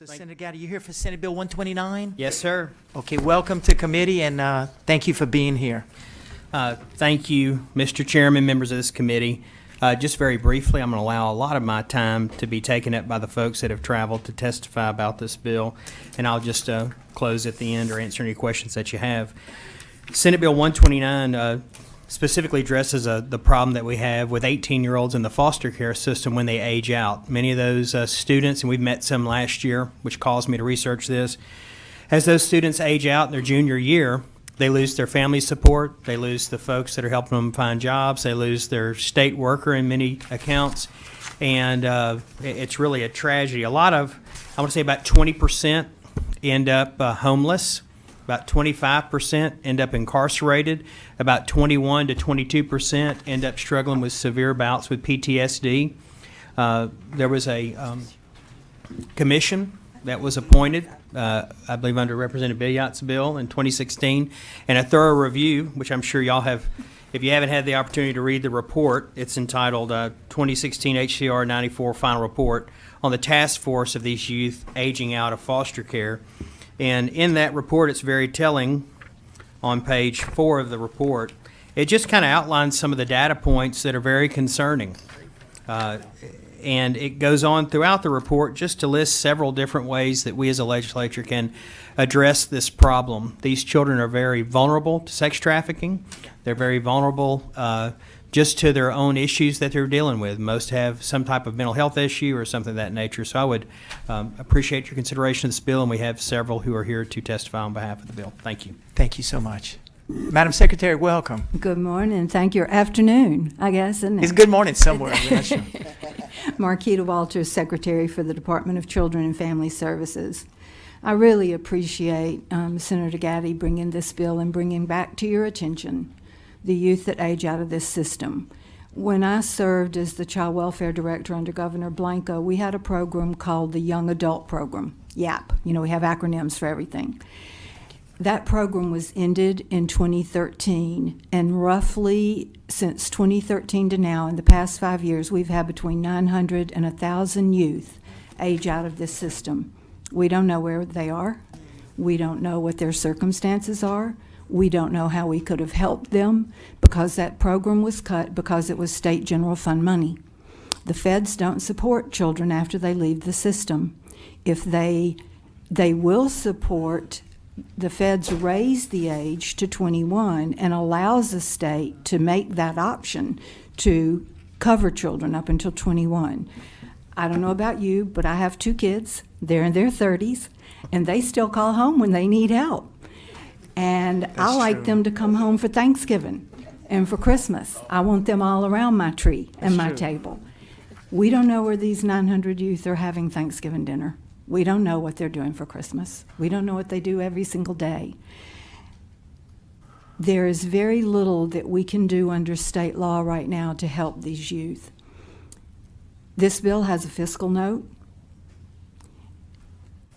So Senator Gatti, you're here for Senate Bill 129? Yes, sir. Okay, welcome to committee, and thank you for being here. Thank you, Mr. Chairman, members of this committee. Just very briefly, I'm going to allow a lot of my time to be taken up by the folks that have traveled to testify about this bill, and I'll just close at the end or answer any questions that you have. Senate Bill 129 specifically addresses the problem that we have with 18-year-olds in the foster care system when they age out. Many of those students, and we've met some last year, which caused me to research this, as those students age out in their junior year, they lose their family support, they lose the folks that are helping them find jobs, they lose their state worker in many accounts, and it's really a tragedy. I want to say about 20% end up homeless. About 25% end up incarcerated. About 21 to 22% end up struggling with severe bouts with PTSD. There was a commission that was appointed, I believe under Representative Billiot's bill in 2016, and a thorough review, which I'm sure y'all have. If you haven't had the opportunity to read the report, it's entitled 2016 HCR 94 Final Report on the Task Force of these youth aging out of foster care. And in that report, it's very telling on page 4 of the report. It just kind of outlines some of the data points that are very concerning. And it goes on throughout the report just to list several different ways that we as a legislature can address this problem. These children are very vulnerable to sex trafficking. They're very vulnerable just to their own issues that they're dealing with. Most have some type of mental health issue or something of that nature. So I would appreciate your consideration of this bill, and we have several who are here to testify on behalf of the bill. Thank you. Thank you so much. Madam Secretary, welcome. Good morning. Thank you. Afternoon, I guess, isn't it? It's good morning somewhere. I'm not sure. Marquita Walters, Secretary for the Department of Children and Family Services. I really appreciate Senator Gatti bringing this bill and bringing back to your attention the youth that age out of this system. When I served as the Child Welfare Director under Governor Blanco, we had a program called the Young Adult Program, YAP. You know, we have acronyms for everything. That program was ended in 2013, and roughly since 2013 to now, in the past 5 years, we've had between 900 and 1,000 youth age out of this system. We don't know where they are. We don't know what their circumstances are. We don't know how we could have helped them because that program was cut because it was state general fund money. The feds don't support children after they leave the system. If they will support, the feds raise the age to 21 and allows the state to make that option to cover children up until 21. I don't know about you, but I have 2 kids. They're in their 30s, and they still call home when they need help. And I like them to come home for Thanksgiving and for Christmas. I want them all around my tree and my table. We don't know where these 900 youth are having Thanksgiving dinner. We don't know what they're doing for Christmas. We don't know what they do every single day. There is very little that we can do under state law right now to help these youth. This bill has a fiscal note.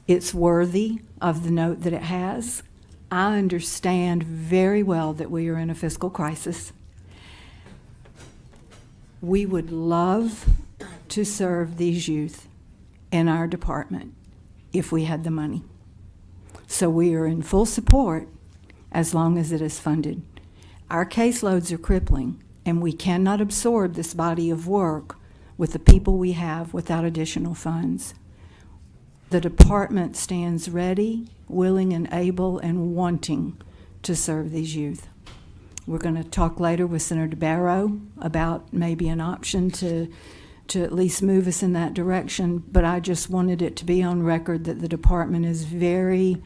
It's worthy of the note that it has. I understand very well that we are in a fiscal crisis. We would love to serve these youth in our department if we had the money. So we are in full support as long as it is funded. Our caseloads are crippling, and we cannot absorb this body of work with the people we have without additional funds. The department stands ready, willing, and able, and wanting to serve these youth. We're going to talk later with Senator Barrow about maybe an option to at least move us in that direction, but I just wanted it to be on record that the department is very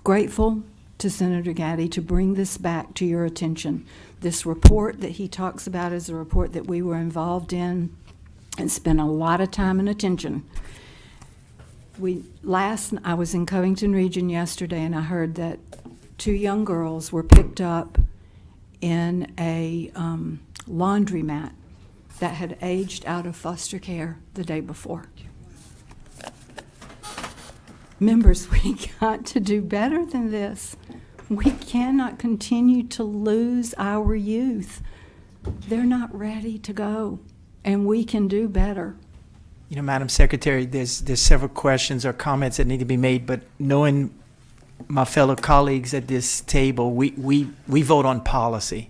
grateful to Senator Gatti to bring this back to your attention. This report that he talks about is a report that we were involved in and spent a lot of time and attention. I was in Covington Region yesterday, and I heard that 2 young girls were picked up in a laundromat that had aged out of foster care the day before. Members, we got to do better than this. We cannot continue to lose our youth. They're not ready to go, and we can do better. Madam Secretary, there's several questions or comments that need to be made, but knowing my fellow colleagues at this table, we vote on policy.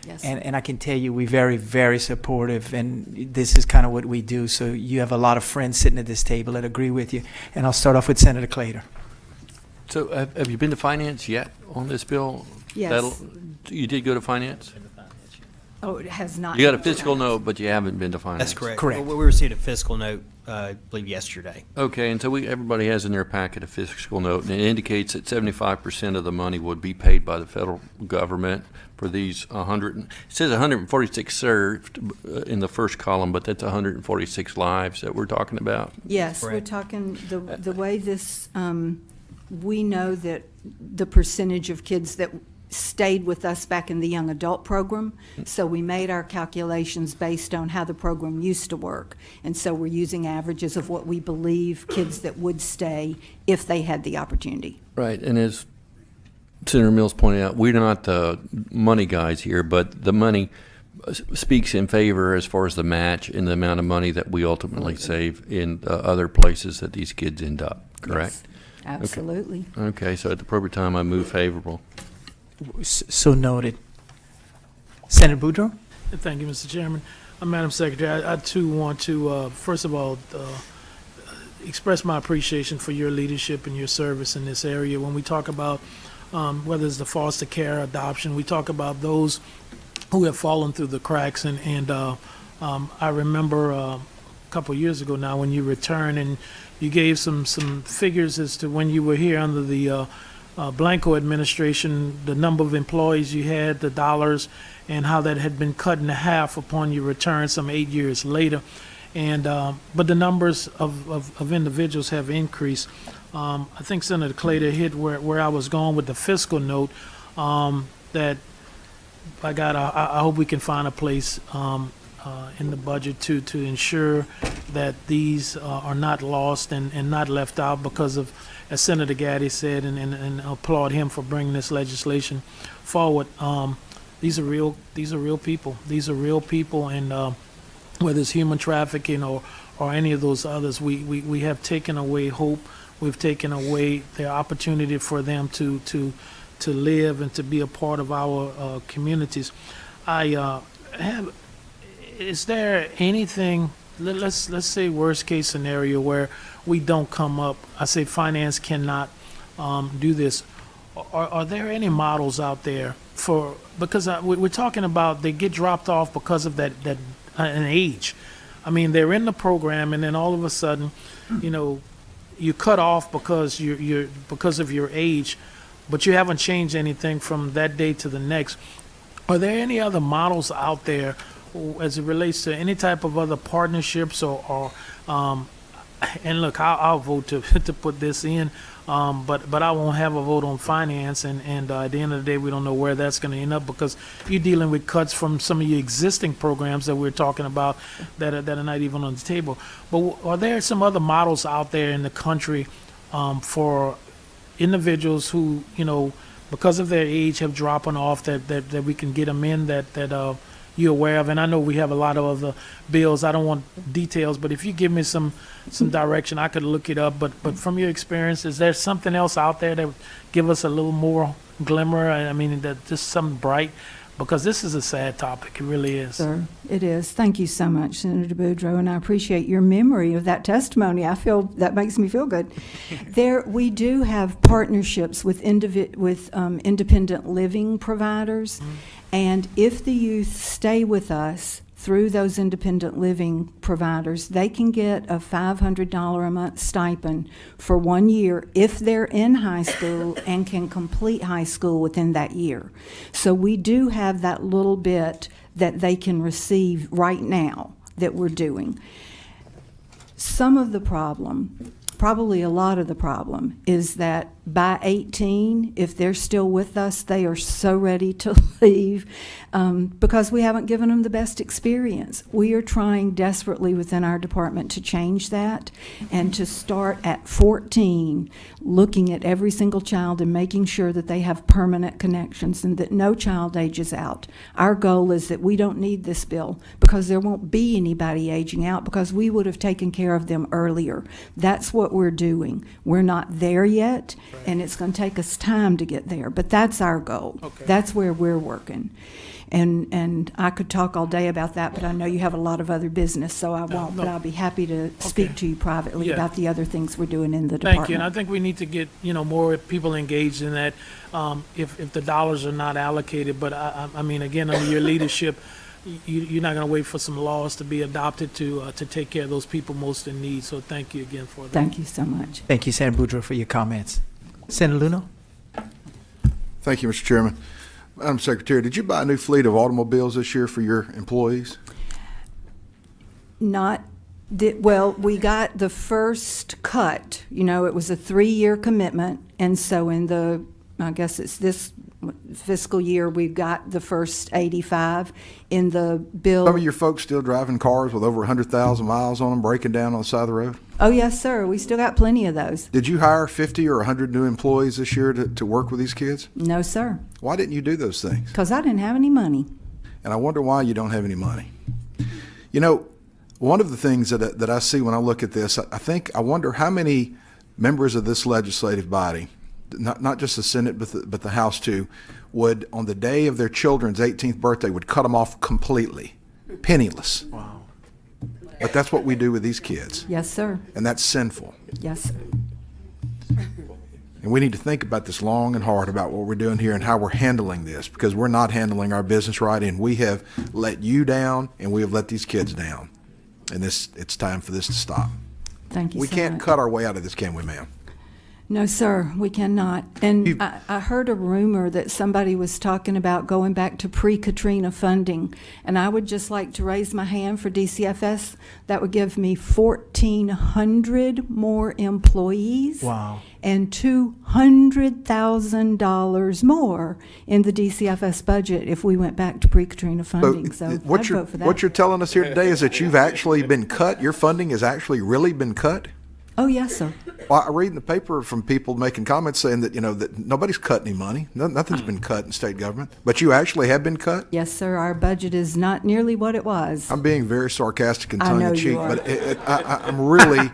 Yes. And I can tell you, we're very, very supportive, and this is kind of what we do. So you have a lot of friends sitting at this table that agree with you. And I'll start off with Senator Clater. So have you been to finance yet on this bill? Yes. You did go to finance? Oh, it has not. You got a been fiscal done. note, but you haven't been to finance? That's correct. Correct. We received a fiscal note, I believe, yesterday. Okay, and so everybody has in their packet a fiscal note, and it indicates that 75% of the money would be paid by the federal government for these it says 146 served in the first column, but that's 146 lives that we're talking about. Yes, we're Correct. talking, the way this, we know that the percentage of kids that stayed with us back in the young adult program, so we made our calculations based on how the program used to work. And so we're using averages of what we believe kids that would stay if they had the opportunity. Right, and as Senator Mills pointed out, we're not the money guys here, but the money speaks in favor as far as the match and the amount of money that we ultimately save in other places that these kids end up, correct? Yes, absolutely. Okay, so at the appropriate time, I move favorable. So noted. Senator Boudreaux? Thank you, Mr. Chairman. Madam Secretary, I too want to, first of all, express my appreciation for your leadership and your service in this area. When we talk about whether it's the foster care, adoption, we talk about those who have fallen through the cracks. And I remember a couple of years ago now when you returned and you gave some figures as to when you were here under the Blanco administration, the number of employees you had, the dollars, and how that had been cut in half upon your return some 8 years later. And but the numbers of individuals have increased. I think Senator Clater hit where I was going with the fiscal note, that by God, I hope we can find a place in the budget to ensure that these are not lost and not left out because of, as Senator Gatti said, and applaud him for bringing this legislation forward. These are real people. These are real people, and whether it's human trafficking or any of those others, we have taken away hope. We've taken away the opportunity for them to live and to be a part of our communities. Is there anything, let's say worst case scenario where we don't come up, I say finance cannot do this. Are there any models out there for, because we're talking about they get dropped off because of that an age. I mean, they're in the program and then all of a sudden, you cut off because you're because of your age, but you haven't changed anything from that day to the next. Are there any other models out there as it relates to any type of other partnerships or and look, I'll vote to put this in, but I won't have a vote on finance, and at the end of the day, we don't know where that's going to end up because you're dealing with cuts from some of your existing programs that we're talking about that are not even on the table. But are there some other models out there in the country for individuals who, because of their age have dropping off that we can get them in that you're aware of? And I know we have a lot of other bills. I don't want details, but if you give me some direction, I could look it up. But from your experience, is there something else out there that would give us a little more glimmer? I mean, that just something bright, because this is a sad topic. It really is. Sir, it is. Thank you so much, Senator Boudreaux, and I appreciate your memory of that testimony. I feel that makes me feel good. We do have partnerships with independent living providers, and if the youth stay with us through those independent living providers, they can get a $500 a month stipend for 1 year if they're in high school and can complete high school within that year. So we do have that little bit that they can receive right now that we're doing. Some of the problem probably a lot of the problem, is that by 18, if they're still with us, they are so ready to leave because we haven't given them the best experience. We are trying desperately within our department to change that and to start at 14, looking at every single child and making sure that they have permanent connections and that no child ages out. Our goal is that we don't need this bill because there won't be anybody aging out because we would have taken care of them earlier. That's what we're doing. We're not there yet, and it's going to take us time to get there, but that's our goal. Okay. That's where we're working. And I could talk all day about that, but I know you have a lot of other business, so I won't. no. But I'll be happy to speak to you privately Yeah. about the other things we're doing in the department. Thank you, and I think we need to get, more people engaged in that, if the dollars are not allocated, but I mean, again, under your leadership, you're not gonna wait for some laws to be adopted to take care of those people most in need, so thank you again for that. Thank you so much. Thank you, Senator Boudreaux, for your comments. Senator Luno? Thank you, Mr. Chairman. Madam Secretary, did you buy a new fleet of automobiles this year for your employees? Well, we got the first cut. It was a 3-year commitment, and so I guess it's this fiscal year, we've got the first 85 in the bill. Some of your folks still driving cars with over 100,000 miles on them, breaking down on the side of the road? Oh, yes, sir. We still got plenty of those. Did you hire 50 or 100 new employees this year to work with these kids? No, sir, Why didn't you do those things? because I didn't have any money. And I wonder why you don't have any money. One of the things that I see when I look at this, I wonder how many members of this legislative body, not just the Senate, but the House too, would, on the day of their children's 18th birthday, would cut them off completely, penniless. Wow. But that's what we do with these kids, Yes, sir. and that's sinful. Yes, sir. And we need to think about this long and hard about what we're doing here and how we're handling this, because we're not handling our business right, and we have let you down, and we have let these kids down. And it's time for this to stop. Thank you We so can't much. cut our way out of this, can we, ma'am? No, sir, we cannot. And I heard a rumor that somebody was talking about going back to pre-Katrina funding, and I would just like to raise my hand for DCFS. That would give me 1,400 more employees. Wow. And $200,000 more in the DCFS budget if we went back to pre-Katrina funding. So I'd what vote for that. you're telling us here today is that you've actually been cut, your funding has actually really been cut? Oh, yes, sir. Well, I read in the paper from people making comments saying that, that nobody's cut any money. Nothing's been cut in state government. But you actually have been cut? Yes, sir. Our budget is not nearly what it was. I'm being very sarcastic and I know tongue-in-cheek, you are. but I'm really,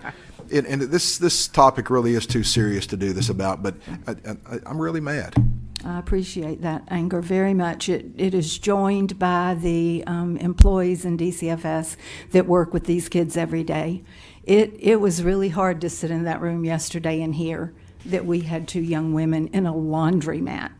and this topic really is too serious to do this about, but I'm really mad. I appreciate that anger very much. It is joined by the employees in DCFS that work with these kids every day. It was really hard to sit in that room yesterday and hear that we had 2 young women in a laundromat.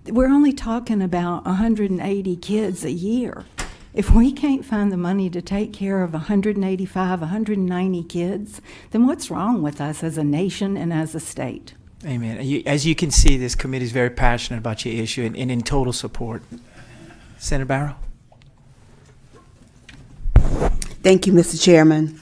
We're only talking about 180 kids a year. If we can't find the money to take care of 185, 190 kids, then what's wrong with us as a nation and as a state? Amen. As you can see, this committee is very passionate about your issue and in total support. Senator Barrow? Thank you, Mr. Chairman.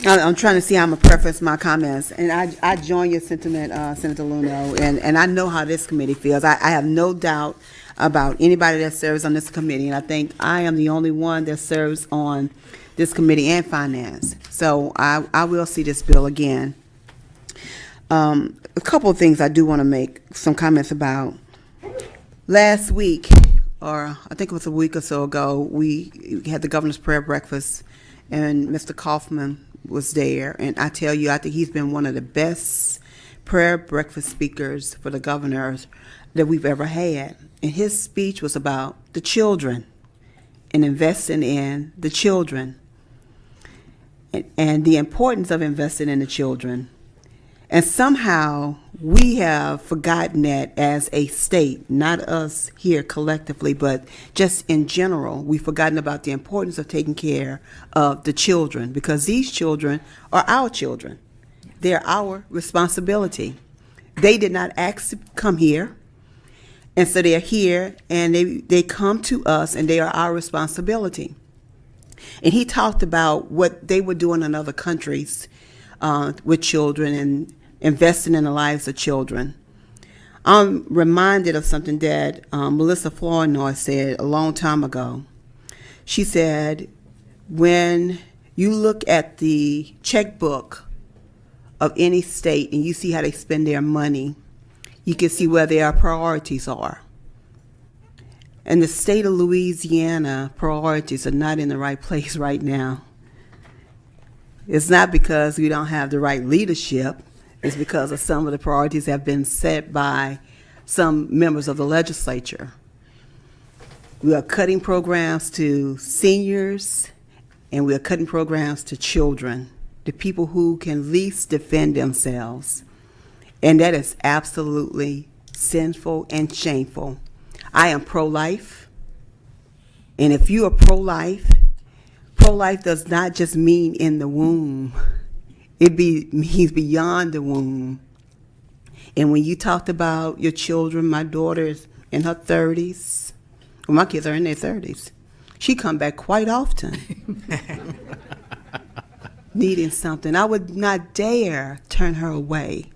I'm trying to see how I'm going to preface my comments, and I join your sentiment, Senator Luno, and I know how this committee feels. I have no doubt about anybody that serves on this committee, and I think I am the only one that serves on this committee and finance. So I will see this bill again. A couple of things I do want to make some comments about. Last week, or I think it was a week or so ago, we had the governor's prayer breakfast, and Mr. Kaufman was there. And I tell you, I think he's been one of the best prayer breakfast speakers for the governors that we've ever had. And his speech was about the children and investing in the children and the importance of investing in the children. And somehow we have forgotten that as a state, not us here collectively, but just in general, we've forgotten about the importance of taking care of the children, because these children are our children. They're our responsibility. They did not ask to come here, and so they're here, and they come to us, and they are our responsibility. And he talked about what they were doing in other countries with children and investing in the lives of children. I'm reminded of something that Melissa Flournoy said a long time ago. She said, when you look at the checkbook of any state and you see how they spend their money, you can see where their priorities are. In the state of Louisiana, priorities are not in the right place right now. It's not because we don't have the right leadership. It's because of some of the priorities have been set by some members of the legislature. We are cutting programs to seniors, and we are cutting programs to children, the people who can least defend themselves. And that is absolutely sinful and shameful. I am pro-life, and if you are pro-life does not just mean in the womb. It means beyond the womb. And when you talked about your children, my daughter's in her 30s. Well, my kids are in their 30s. She come back quite often, needing something. I would not dare turn her away.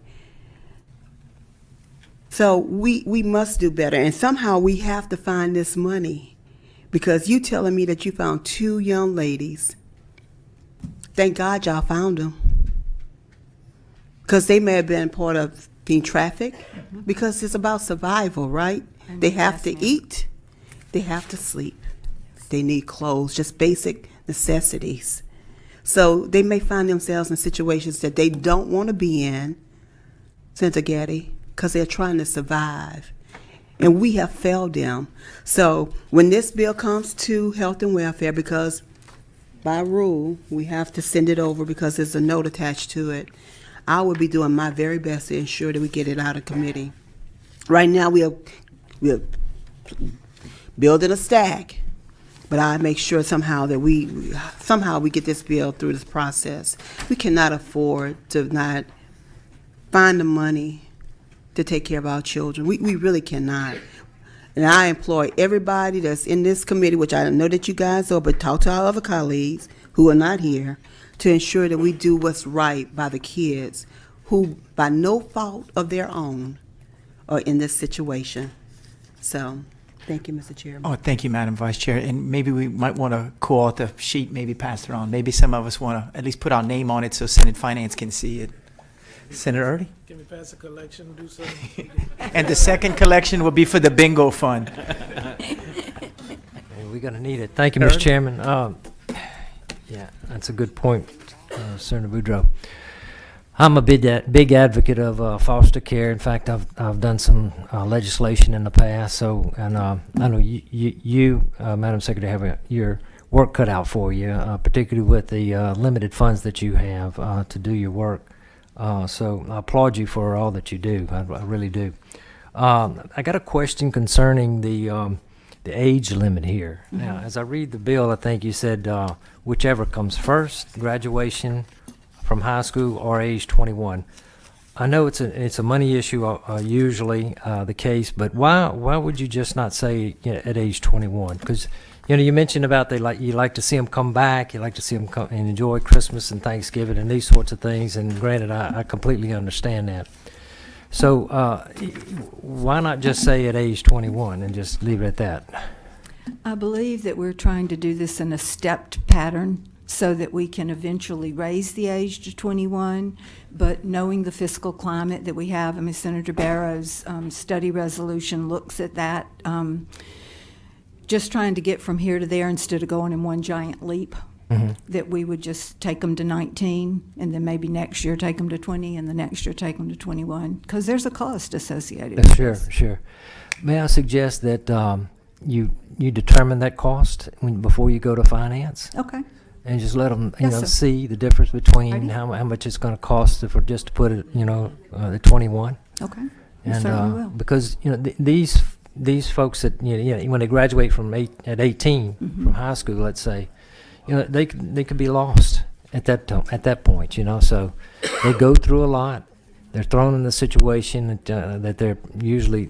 So we must do better, and somehow we have to find this money, because you telling me that you found 2 young ladies. Thank God y'all found them, because they may have been part of being trafficked, because it's about survival, right? They have to eat, they have to sleep, they need clothes, just basic necessities. So they may find themselves in situations that they don't want to be in, Senator Gatti, because they're trying to survive. And we have failed them. So when this bill comes to health and welfare, because by rule, we have to send it over because there's a note attached to it, I will be doing my very best to ensure that we get it out of committee. Right now, we are building a stack, but I make sure somehow that we get this bill through this process. We cannot afford to not find the money to take care of our children. We really cannot. And I employ everybody that's in this committee, which I know that you guys are, but talk to our other colleagues who are not here, to ensure that we do what's right by the kids who, by no fault of their own, are in this situation. So, thank you, Mr. Chairman. Oh, thank you, Madam Vice Chair. And maybe we might want to co-author a sheet, maybe pass it on. Maybe some of us want to at least put our name on it so Senate Finance can see it. Senator Early? Can we pass a collection, do something? And the second collection will be for the bingo fund. Hey, we're going to need it. Thank you, Mr. Chairman. Yeah, that's a good point, Senator Boudreaux. I'm a big advocate of foster care. In fact, I've done some legislation in the past. So, and I know you Madam Secretary, have your work cut out for you, particularly with the limited funds that you have to do your work. So I applaud you for all that you do. I really do. I got a question concerning the age limit here. Mm-hmm. Now, as I read the bill, I think you said whichever comes first, graduation from high school or age 21. I know it's a money issue, usually the case, but why would you just not say at age 21? Because you mentioned about you like to see them come back, you like to see them come and enjoy Christmas and Thanksgiving and these sorts of things. And granted, I completely understand that. So why not just say at age 21 and just leave it at that? I believe that we're trying to do this in a stepped pattern so that we can eventually raise the age to 21, but knowing the fiscal climate that we have, I mean, Senator Barrow's study resolution looks at that, just trying to get from here to there instead of going in one giant leap, that we would just take them to 19 and then maybe next year take them to 20 and the next year take them to 21, because there's a cost associated with this. Sure. May I suggest that you determine that cost before you go to finance? Okay. And just let them, Yes, sir. see the difference between Alrighty. how much it's going to cost just to put it, the 21. Okay. And certainly will. because these folks that when they graduate at 18 from high school, let's say, they could be lost at that point. So they go through a lot. They're thrown in a situation that they're usually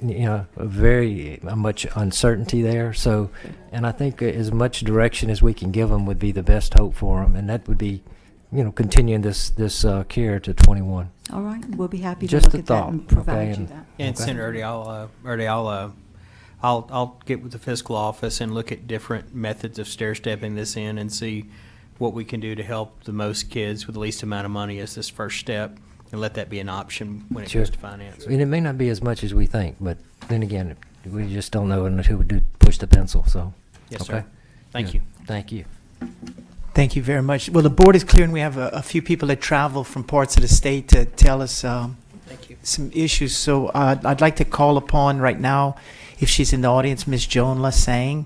very much uncertainty there. So, and I think as much direction as we can give them would be the best hope for them, and that would be continuing this care to 21. All right, we'll be happy to Just look a at that thought, and provide okay, you and- that. And Okay. Senator Erdy, I'll get with the fiscal office and look at different methods of stair-stepping this in and see what we can do to help the most kids with the least amount of money as this first step, and let that be an option when it Sure. comes to finance. And it may not be as much as we think, but then again, we just don't know until we do push the pencil, so. Yes, sir. okay? Thank Good. you. Thank you. Thank you very much. Well, the board is clear, and we have a few people that travel from parts of the state to tell us Thank you. some issues. So I'd like to call upon right now, if she's in the audience, Ms. Joan Lasang,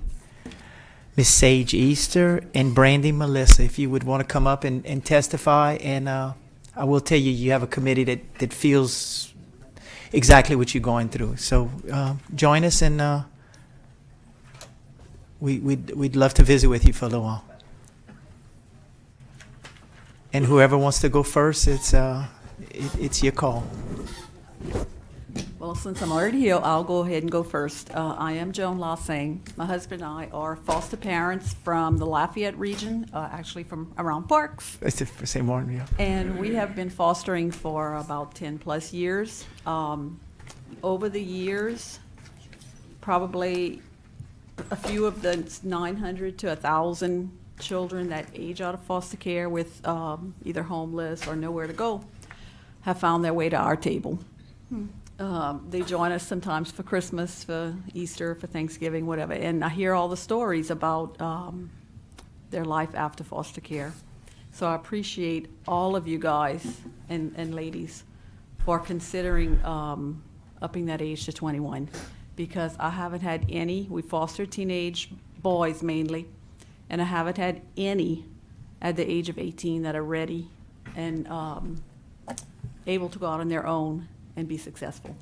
Ms. Sage Easter, and Brandy Melissa, if you would want to come up and testify. And I will tell you, you have a committee that feels exactly what you're going through. So join us, and we'd love to visit with you for a little while. And whoever wants to go first, it's your call. Well, since I'm already here, I'll go ahead and go first. I am Joan Lasang. My husband and I are foster parents from the Lafayette region, actually from around Parks. It's the same one, yeah. And we have been fostering for about 10-plus years. Over the years, probably a few of the 900 to 1,000 children that age out of foster care with either homeless or nowhere to go have found their way to our table. They join us sometimes for Christmas, for Easter, for Thanksgiving, whatever, and I hear all the stories about their life after foster care. So I appreciate all of you guys and ladies for considering upping that age to 21, because I haven't had any. We foster teenage boys mainly, and I haven't had any at the age of 18 that are ready and able to go out on their own and be successful.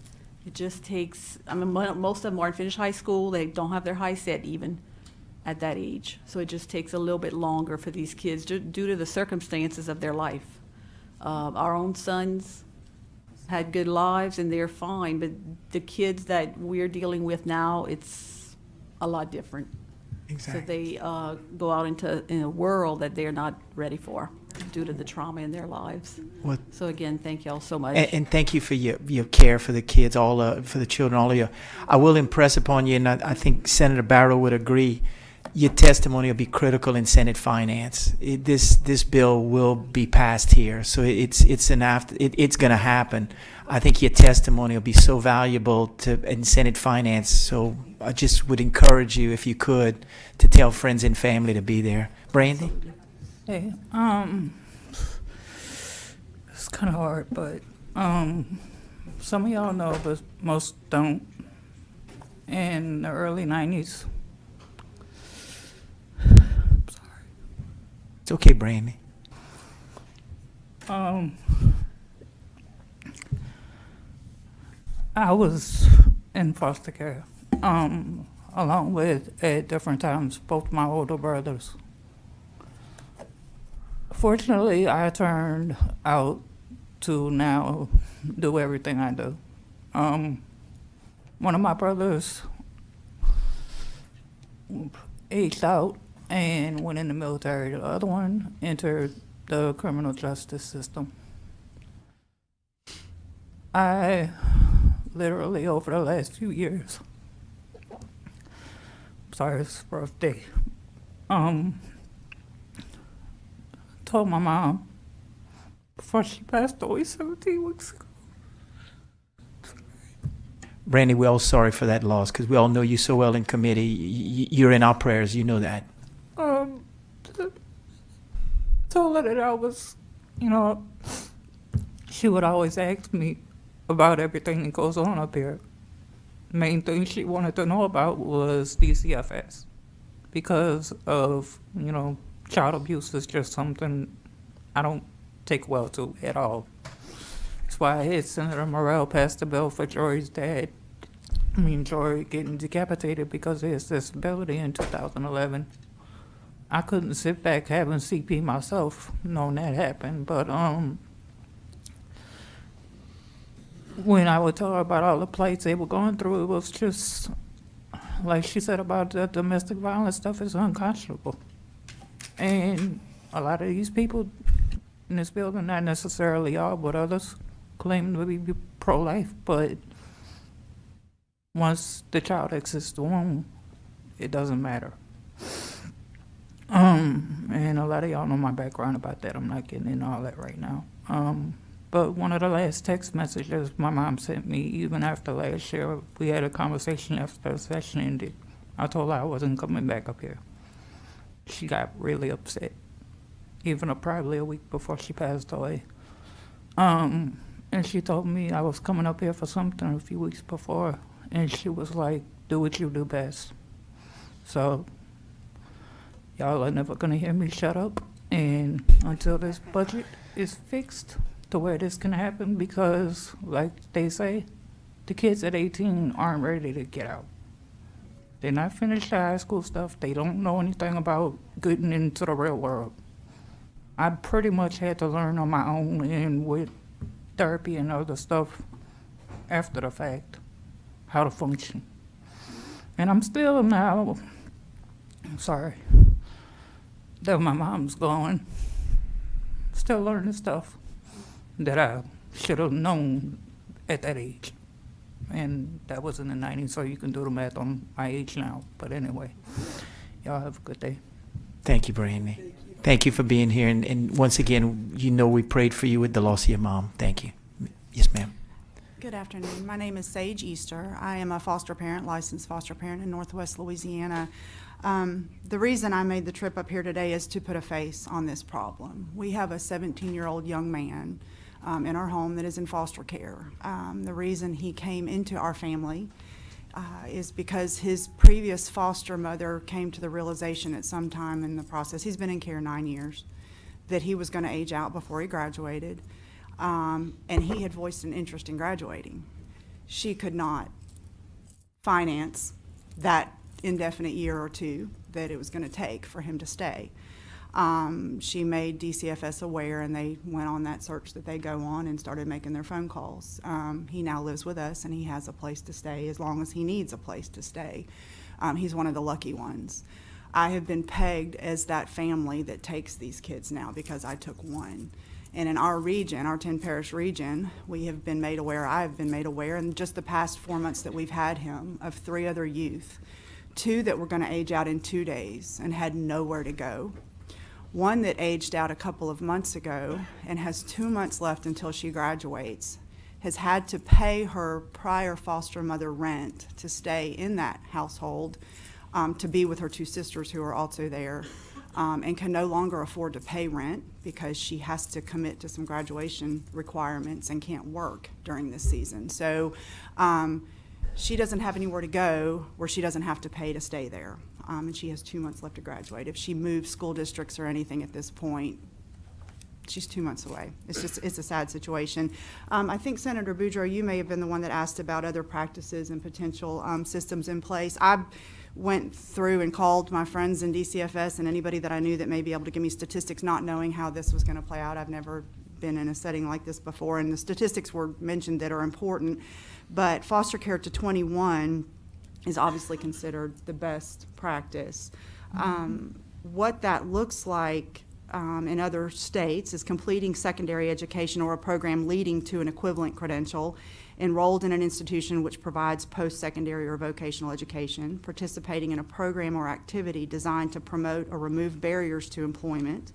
It just takes, I mean, most of them aren't finished high school. They don't have their high set even at that age. So it just takes a little bit longer for these kids due to the circumstances of their life. Our own sons had good lives and they're fine, but the kids that we're dealing with now, it's a lot different. Exactly. So they go out in a world that they're not ready for due to the trauma in their lives. Well, So again, thank y'all so much. and thank you for your care for the kids, for the children, all of you. I will impress upon you, and I think Senator Barrow would agree, your testimony will be critical in Senate Finance. This bill will be passed here, so it's going to happen. I think your testimony will be so valuable in Senate Finance. So I just would encourage you, if you could, to tell friends and family to be there. Brandy? Hey, it's kind of hard, but some of y'all know, but most don't. In the early 90s, It's okay, Brandy. I was in foster care, along with, at different times, both my older brothers. Fortunately, I turned out to now do everything I do. One of my brothers aged out and went in the military. The other one entered the criminal justice system. I literally, over the last few years, sorry, it's a rough day, told my mom before she passed away 17 weeks ago. Brandy, we're all sorry for that loss, because we all know you so well in committee. You're in our prayers. You know that. Told her that I was, she would always ask me about everything that goes on up here. Main thing she wanted to know about was DCFS, because of, child abuse is just something I don't take well to at all. That's why I had Senator Morrell pass the bill for Jory's dad. Jory getting decapitated because of his disability in 2011. I couldn't sit back having CP myself, knowing that happened, but when I would tell her about all the plights they were going through, it was just, like she said about the domestic violence stuff, is unconscionable. And a lot of these people in this building, not necessarily all, but others claim to be pro-life, but once the child exits the womb, it doesn't matter. And a lot of y'all know my background about that. I'm not getting into all that right now. But one of the last text messages my mom sent me, even after last year, we had a conversation after the session ended. I told her I wasn't coming back up here. She got really upset, even probably a week before she passed away. And she told me I was coming up here for something a few weeks before, and she was like, do what you do best. So y'all are never gonna hear me shut up, and until this budget is fixed to where this can happen, because like they say, the kids at 18 aren't ready to get out. They're not finished their high school stuff. They don't know anything about getting into the real world. I pretty much had to learn on my own and with therapy and other stuff after the fact, how to function. And I'm still now, I'm sorry that my mom's gone, still learning stuff that I should have known at that age. And that was in the 90s, so you can do the math on my age now. But anyway, y'all have a good day. Thank you, Brandy. Thank you for being here. And once again, you know we prayed for you with the loss of your mom. Thank you. Yes, ma'am. Good afternoon. My name is Sage Easter. I am a foster parent, licensed foster parent in Northwest Louisiana. The reason I made the trip up here today is to put a face on this problem. We have a 17-year-old young man in our home that is in foster care. The reason he came into our family is because his previous foster mother came to the realization at some time in the process, he's been in care 9 years, that he was going to age out before he graduated, and he had voiced an interest in graduating. She could not finance that indefinite year or two that it was going to take for him to stay. She made DCFS aware, and they went on that search that they go on and started making their phone calls. He now lives with us, and he has a place to stay as long as he needs a place to stay. He's one of the lucky ones. I have been pegged as that family that takes these kids now because I took one. And in our region, our 10-parish region, we have been made aware, I have been made aware in just the past 4 months that we've had him, of 3 other youth, 2 that were going to age out in 2 days and had nowhere to go. One that aged out a couple of months ago and has 2 months left until she graduates, has had to pay her prior foster mother rent to stay in that household, to be with her 2 sisters who are also there, and can no longer afford to pay rent because she has to commit to some graduation requirements and can't work during this season. So she doesn't have anywhere to go where she doesn't have to pay to stay there. And she has 2 months left to graduate. If she moves school districts or anything at this point, she's 2 months away. It's a sad situation. I think Senator Boudreaux, you may have been the one that asked about other practices and potential systems in place. I went through and called my friends in DCFS and anybody that I knew that may be able to give me statistics, not knowing how this was going to play out. I've never been in a setting like this before, and the statistics were mentioned that are important. But foster care to 21 is obviously considered the best practice. What that looks like in other states is completing secondary education or a program leading to an equivalent credential, enrolled in an institution which provides post-secondary or vocational education, participating in a program or activity designed to promote or remove barriers to employment,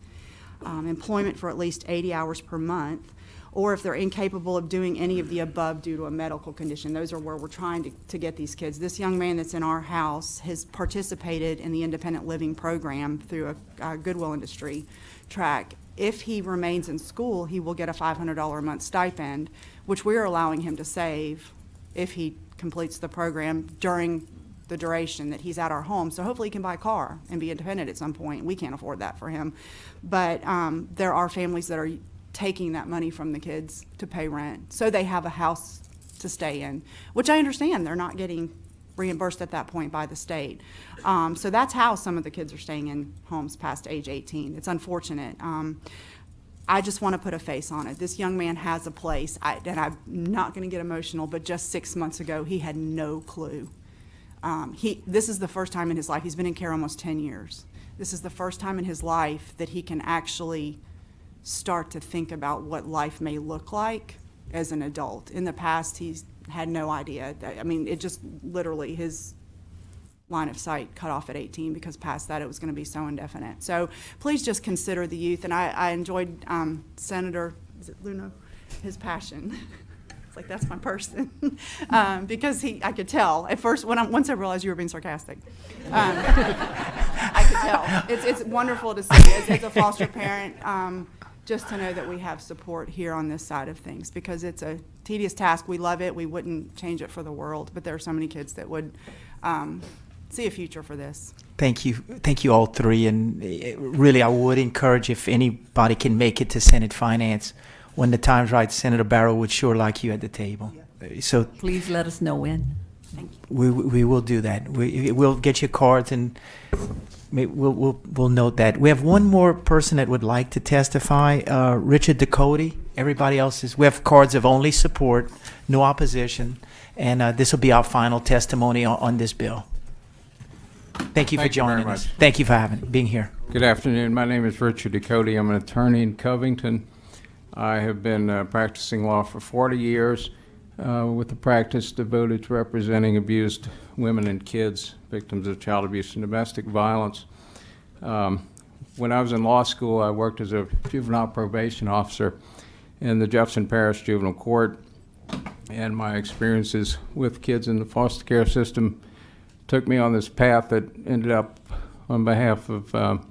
employment for at least 80 hours per month, or if they're incapable of doing any of the above due to a medical condition. Those are where we're trying to get these kids. This young man that's in our house has participated in the independent living program through a Goodwill Industry track. If he remains in school, he will get a $500 a month stipend, which we're allowing him to save if he completes the program during the duration that he's at our home. So hopefully he can buy a car and be independent at some point. We can't afford that for him. But there are families that are taking that money from the kids to pay rent, so they have a house to stay in, which I understand they're not getting reimbursed at that point by the state. So that's how some of the kids are staying in homes past age 18. It's unfortunate. I just want to put a face on it. This young man has a place, and I'm not going to get emotional, but just 6 months ago, he had no clue. This is the first time in his life, he's been in care almost 10 years. This is the first time in his life that he can actually start to think about what life may look like as an adult. In the past, he's had no idea. I mean, it just literally, his line of sight cut off at 18, because past that it was going to be so indefinite. So please just consider the youth. And I enjoyed Senator, is it Luno, his passion. It's like, that's my person. Because I could tell at first, once I realized you were being sarcastic. I could tell. It's wonderful to see as a foster parent, just to know that we have support here on this side of things, because it's a tedious task. We love it. We wouldn't change it for the world, but there are so many kids that would see a future for this. Thank you all three, and really I would encourage, if anybody can make it to Senate Finance, when the time's right, Senator Barrow would sure like you at the table. So Please let us know when. Thank you. we will do that. We'll get your cards, and we'll note that. We have one more person that would like to testify, Richard Ducote. Everybody else we have cards of only support, no opposition, and this will be our final testimony on this bill. Thank you for Thank you very joining us. much. Thank you for being here. Good afternoon. My name is Richard Ducote. I'm an attorney in Covington. I have been practicing law for 40 years with the practice devoted to representing abused women and kids, victims of child abuse and domestic violence. When I was in law school, I worked as a juvenile probation officer in the Jefferson Parish Juvenile Court, and my experiences with kids in the foster care system took me on this path that ended up on behalf of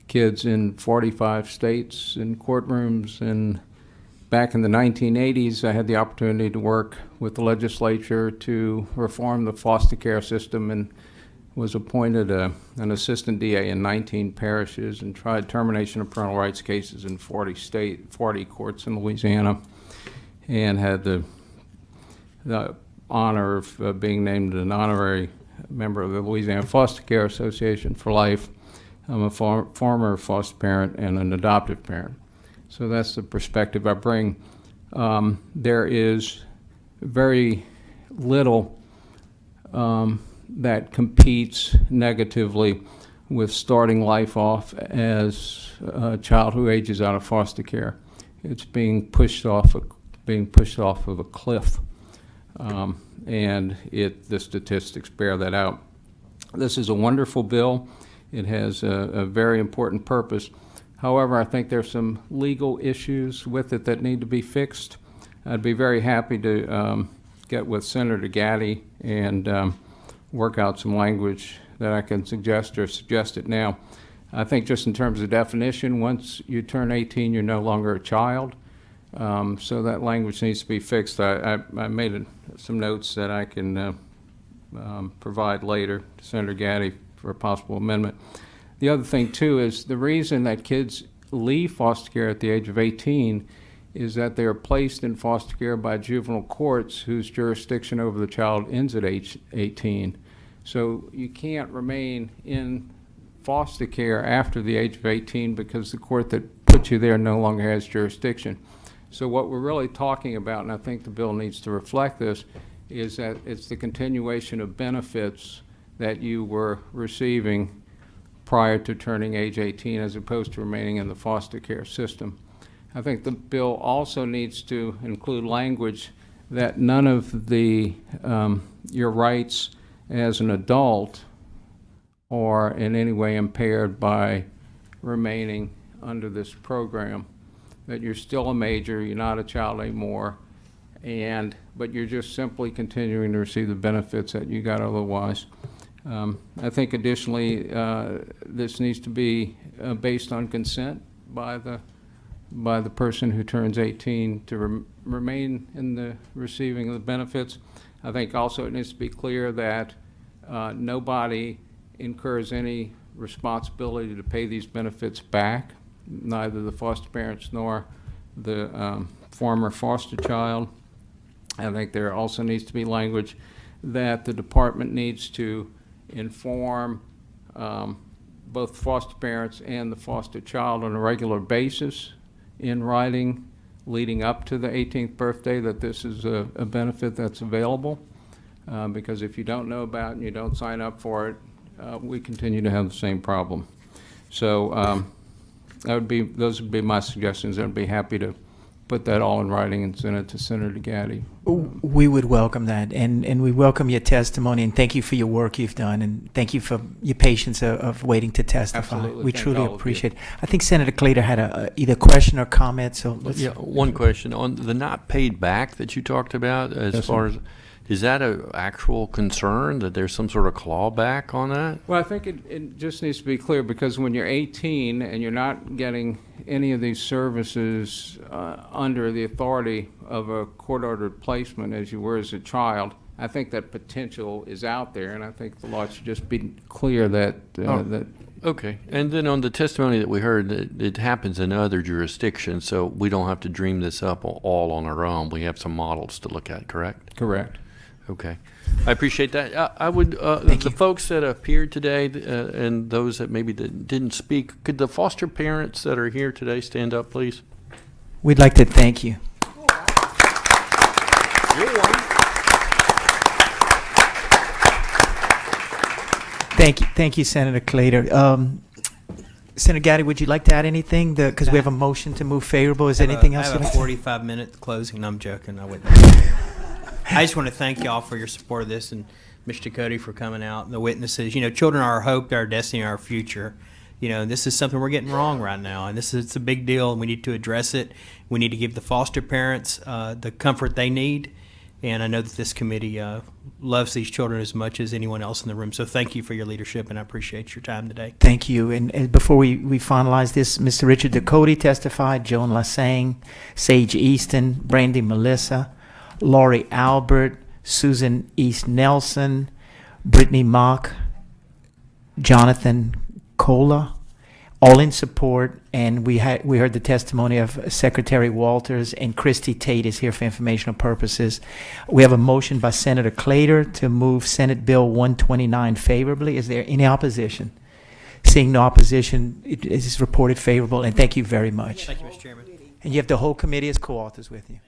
kids in 45 states in courtrooms. And back in the 1980s, I had the opportunity to work with the legislature to reform the foster care system, and was appointed an assistant DA in 19 parishes and tried termination of parental rights cases in 40 courts in Louisiana, and had the honor of being named an honorary member of the Louisiana Foster Care Association for life. I'm a former foster parent and an adoptive parent. So that's the perspective I bring. There is very little that competes negatively with starting life off as a child who ages out of foster care. It's being pushed off of a cliff, and the statistics bear that out. This is a wonderful bill. It has a very important purpose. However, I think there's some legal issues with it that need to be fixed. I'd be very happy to get with Senator Gatti and work out some language that I can suggest it now. I think just in terms of definition, once you turn 18, you're no longer a child. So that language needs to be fixed. I made some notes that I can provide later to Senator Gatti for a possible amendment. The other thing, too, is the reason that kids leave foster care at the age of 18 is that they are placed in foster care by juvenile courts whose jurisdiction over the child ends at age 18. So you can't remain in foster care after the age of 18 because the court that put you there no longer has jurisdiction. So what we're really talking about, and I think the bill needs to reflect this, is that it's the continuation of benefits that you were receiving prior to turning age 18 as opposed to remaining in the foster care system. I think the bill also needs to include language that none of the your rights as an adult are in any way impaired by remaining under this program, that you're still a major, you're not a child anymore, but you're just simply continuing to receive the benefits that you got otherwise. I think additionally, this needs to be based on consent by the person who turns 18 to remain in the receiving of the benefits. I think also it needs to be clear that nobody incurs any responsibility to pay these benefits back, neither the foster parents nor the former foster child. I think there also needs to be language that the department needs to inform both foster parents and the foster child on a regular basis in writing leading up to the 18th birthday that this is a benefit that's available. Because if you don't know about it and you don't sign up for it, we continue to have the same problem. So those would be my suggestions. I'd be happy to put that all in writing and send it to Senator Gatti. We would welcome that, and we welcome your testimony, and thank you for your work you've done, and thank you for your patience of waiting to testify. Absolutely. We Thank truly all of you. appreciate it. I think Senator Claytor had either question or comment, so let's. Yeah, one question on the not paid back that you talked about. As Yes, far sir. as, is that a actual concern that there's some sort of clawback on that? Well, I think it just needs to be clear, because when you're 18 and you're not getting any of these services under the authority of a court-ordered placement as you were as a child, I think that potential is out there, and I think the law should just be clear that, that Okay, and then on the testimony that we heard, it happens in other jurisdictions, so we don't have to dream this up all on our own. We have some models to look at, correct? correct. Okay, I appreciate that. I would, Thank the you. folks that appeared today and those that maybe didn't speak, could the foster parents that are here today stand up, please? We'd like to thank you. Thank you, Senator Claytor. Senator Gatti, would you like to add anything? Because we have a motion to move favorable. Is there anything else I you'd have like a to? 45-minute closing. No, I'm joking. I wouldn't. I just want to thank y'all for your support of this, and Mr. Cody for coming out, and the witnesses. You know, children are our hope, our destiny, our future. You know, this is something we're getting wrong right now, and it's a big deal, and we need to address it. We need to give the foster parents the comfort they need, and I know that this committee loves these children as much as anyone else in the room. So thank you for your leadership, and I appreciate your time today. Thank you. And before we finalize this, Mr. Richard Ducote testified, Joan Lassang, Sage Easton, Brandy Melissa, Laurie Albert, Susan East Nelson, Brittany Mock, Jonathan Cola, all in support. And we heard the testimony of Secretary Walters, and Christy Tate is here for informational purposes. We have a motion by Senator Claytor to move Senate Bill 129 favorably. Is there any opposition? Seeing no opposition, it is reported favorable, and thank you very much. Thank you, Mr. Chairman. And you have the whole committee as co-authors with you.